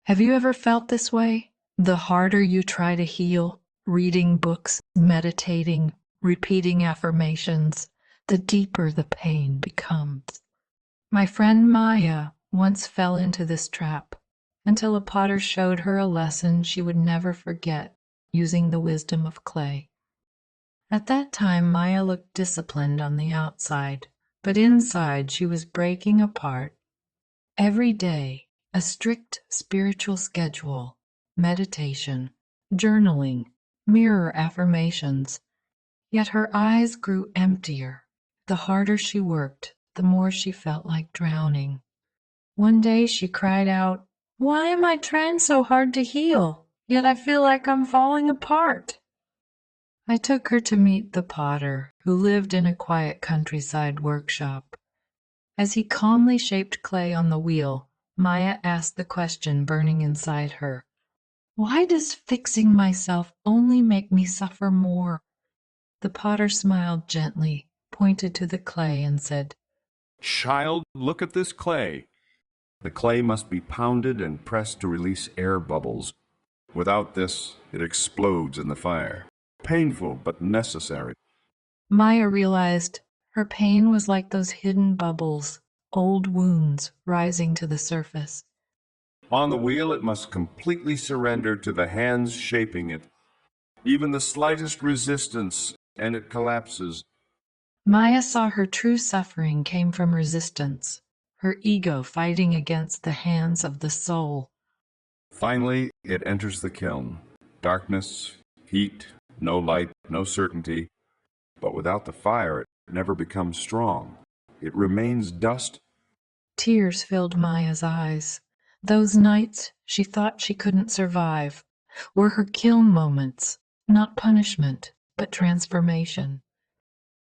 Have you ever felt this way? The harder you try to heal, reading books, meditating, repeating affirmations, the deeper the pain becomes. My friend Maya once fell into this trap until a potter showed her a lesson she would never forget using the wisdom of clay. At that time, Maya looked disciplined on the outside, but inside she was breaking apart. Every day, a strict spiritual schedule, meditation, journaling, mirror affirmations. Yet her eyes grew emptier. The harder she worked, the more she felt like drowning. One day she cried out, "Why am I trying so hard to heal? Yet I feel like I'm falling apart." I took her to meet the potter, who lived in a quiet countryside workshop. As he calmly shaped clay on the wheel, Maya asked the question burning inside her. Why does fixing myself only make me suffer more? The potter smiled gently, pointed to the clay, and said, "Child, look at this clay. The clay must be pounded and pressed to release air bubbles. Without this, it explodes in the fire. Painful, but necessary." Maya realized her pain was like those hidden bubbles, old wounds rising to the surface. On the wheel, it must completely surrender to the hands shaping it. Even the slightest resistance, and it collapses. Maya saw her true suffering came from resistance, her ego fighting against the hands of the soul. Finally, it enters the kiln. Darkness, heat, no light, no certainty. But without the fire, it never becomes strong. It remains dust. Tears filled Maya's eyes. Those nights she thought she couldn't survive were her kiln moments, not punishment, but transformation.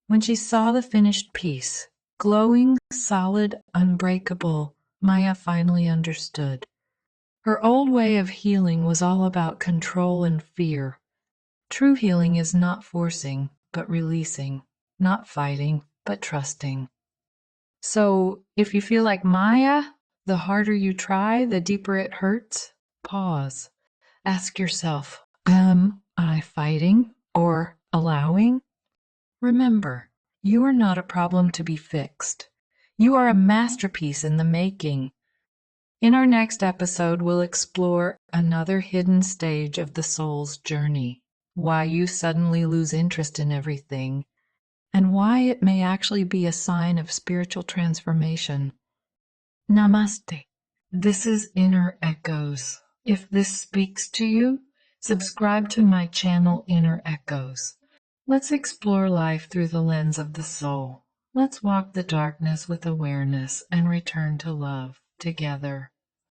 When she saw the finished piece, glowing, solid, unbreakable, Maya finally understood. Her old way of healing was all about control and fear. True healing is not forcing, but releasing, not fighting, but trusting. So, if you feel like Maya, the harder you try, the deeper it hurts, pause. Ask yourself, am I fighting or allowing? Remember, you are not a problem to be fixed. You are a masterpiece in the making. In our next episode, we'll explore another hidden stage of the soul's journey, why you suddenly lose interest in everything, and why it may actually be a sign of spiritual transformation. Namaste. This is Inner Echoes. If this speaks to you, subscribe to my channel Inner Echoes. Let's explore life through the lens of the soul. Let's walk the darkness with awareness and return to love together.